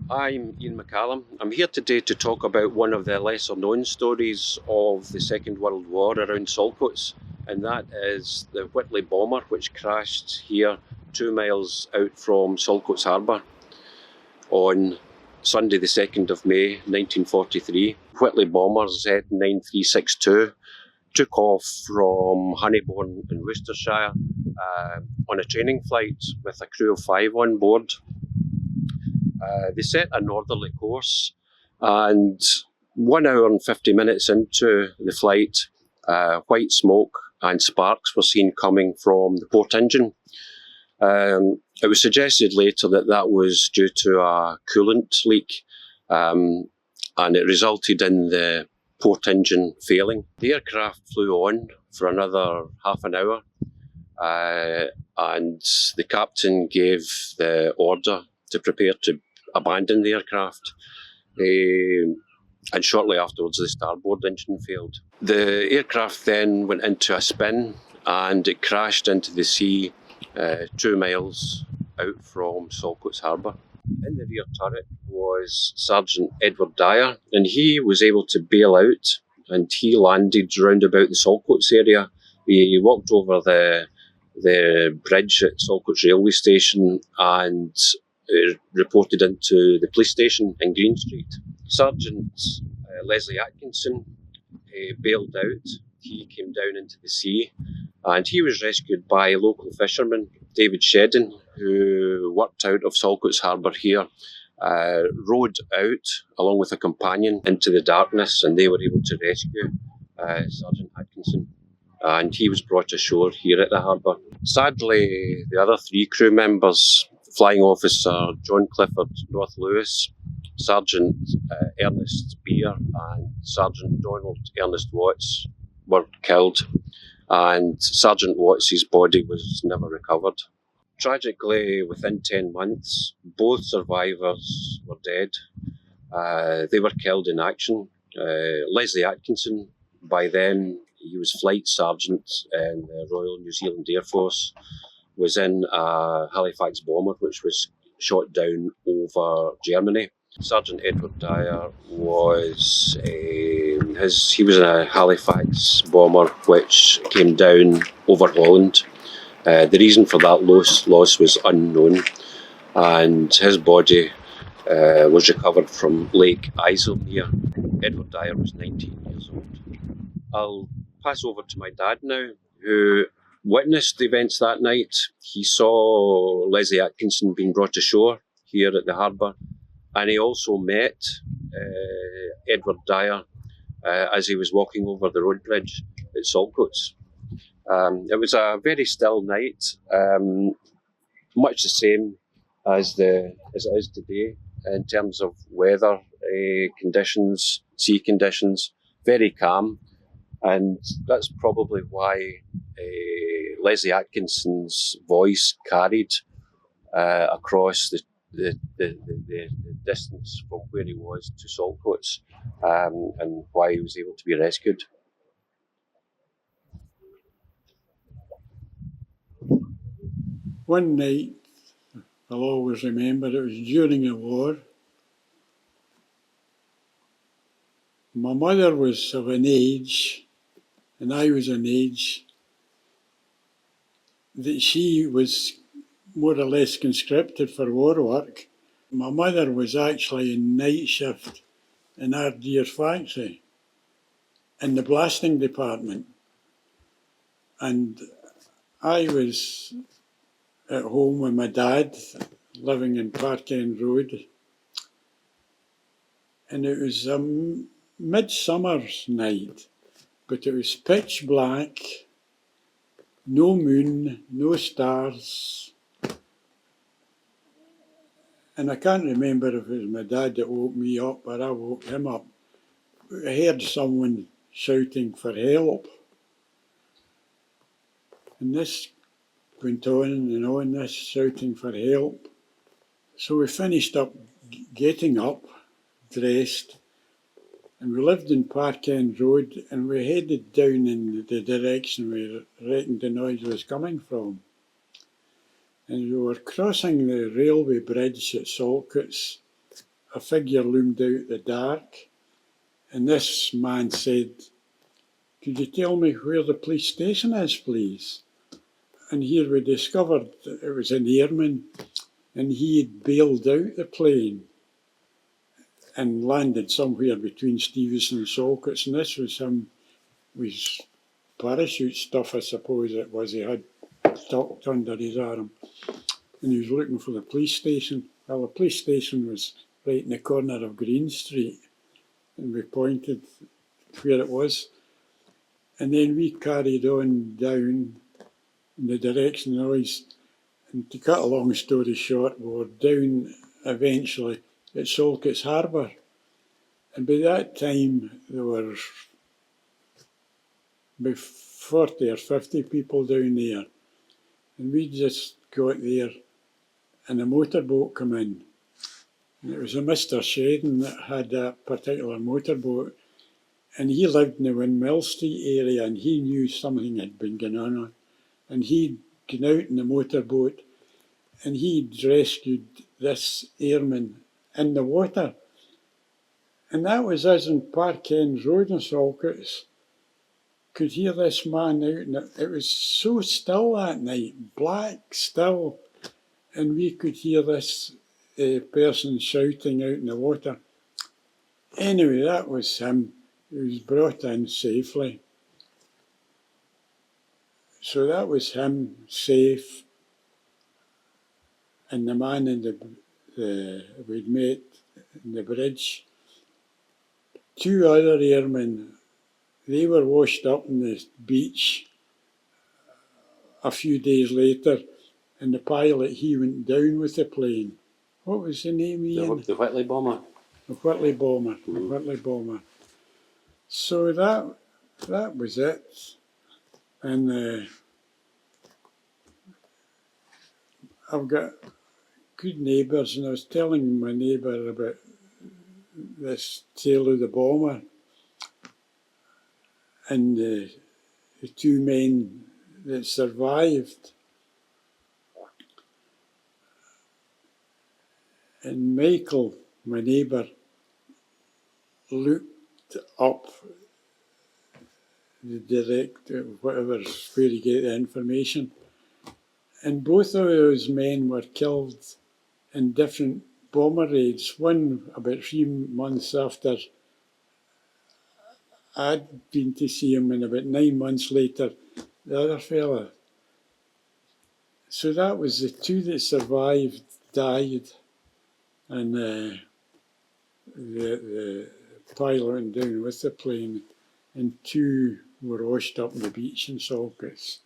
I'm Ian McCallum. I'm here today to talk about one of the lesser known stories of the Second World War around Saltcoats, and that is the Whitley Bomber, which crashed here 2 miles out from Saltcoats Harbour on Sunday the 2nd of May 1943. Whitley Bomber Z9362 took off from Honeybourne in Worcestershire on a training flight with a crew of 5 on board. They set a northerly course, and 1 hour and 50 minutes into the flight, white smoke and sparks were seen coming from the port engine. It was suggested later that that was due to a coolant leak, and it resulted in the port engine failing. The aircraft flew on for another half an hour, and the captain gave the order to prepare to abandon the aircraft. And shortly afterwards, the starboard engine failed. The aircraft then went into a spin and it crashed into the sea 2 miles out from Saltcoats Harbour. In the rear turret was Sergeant Edward Dyer, and he was able to bail out, and he landed round about the Saltcoats area. He walked over the bridge at Saltcoats railway station and reported into the police station in Green Street. Sergeant Leslie Atkinson bailed out. He came down into the sea and he was rescued by a local fisherman, David Shedden, who worked out of Saltcoats Harbour here, rowed out along with a companion into the darkness, and they were able to rescue Sergeant Atkinson, and he was brought ashore here at the harbour. Sadly, the other 3 crew members, Flying Officer John Clifford North Lewis, Sergeant Ernest Beer and Sergeant Donald Ernest Watts, were killed, and Sergeant Watts' body was never recovered. Tragically, within 10 months, both survivors were dead. They were killed in action. Leslie Atkinson, by then he was Flight Sergeant in the Royal New Zealand Air Force, was in a Halifax bomber which was shot down over Germany. Sergeant Edward Dyer was he was in a Halifax bomber which came down over Holland. The reason for that loss was unknown, and his body was recovered from Lake Islemere. Edward Dyer was 19 years old. I'll pass over to my dad now, who witnessed the events that night. He saw Leslie Atkinson being brought ashore here at the harbour, and he also met Edward Dyer as he was walking over the road bridge at Saltcoats. It was a very still night, much the same as it is today in terms of weather conditions, sea conditions, very calm, and that's probably why Leslie Atkinson's voice carried across the distance from where he was to Saltcoats, and why he was able to be rescued. One night, I'll always remember, it was during the war. My mother was of an age, and I was an age, that she was more or less conscripted for war work. My mother was actually in night shift in Ayrshire factory in the blasting department, and I was at home with my dad living in Park End Road, and it was a midsummer's night, but it was pitch black, no moon, no stars. And I can't remember if it was my dad that woke me up or I woke him up. I heard someone shouting for help. And this went on and on, this shouting for help. So we finished up getting up, dressed, and we lived in Park End Road, and we headed down in the direction we reckoned the noise was coming from. And we were crossing the railway bridge at Saltcoats, a figure loomed out the dark, and this man said, "Could you tell me where the police station is, please?" And here we discovered that it was an airman, and he had bailed out the plane and landed somewhere between Stevenston and Saltcoats, and this was him with parachute stuff, I suppose it was, he had tucked under his arm, and he was looking for the police station. Well, the police station was right in the corner of Green Street, and we pointed where it was, and then we carried on down in the direction of the noise, and to cut a long story short, we were down eventually at Saltcoats Harbour, and by that time there were about 40 or 50 people down there, and we just got there and a motorboat come in, and it was a Mr. Shedden that had that particular motorboat, and he lived in the Windmill Street area, and he knew something had been going on, and he'd gone out in the motorboat and he'd rescued this airman in the water, and that was us in Park End Road in Saltcoats. Could hear this man out, and it was so still that night, black still, and we could hear this person shouting out in the water. Anyway, that was him. He was brought in safely. So that was him, safe, and the man in we'd met in the bridge. Two other airmen, they were washed up on the beach a few days later, and the pilot, he went down with the plane. What was the name, Ian? The Whitley Bomber. The Whitley Bomber. The Whitley Bomber. So that was it. And I've got good neighbours, and I was telling my neighbour about this tale of the bomber and the two men that survived. And Michael, my neighbour, looked up the director, whatever, where he get the information, and both of those men were killed in different bomber raids. One about 3 months after I'd been to see him, and about 9 months later, the other fella. So that was the two that survived, died, and the pilot went down with the plane, and two were washed up on the beach in Saltcoats.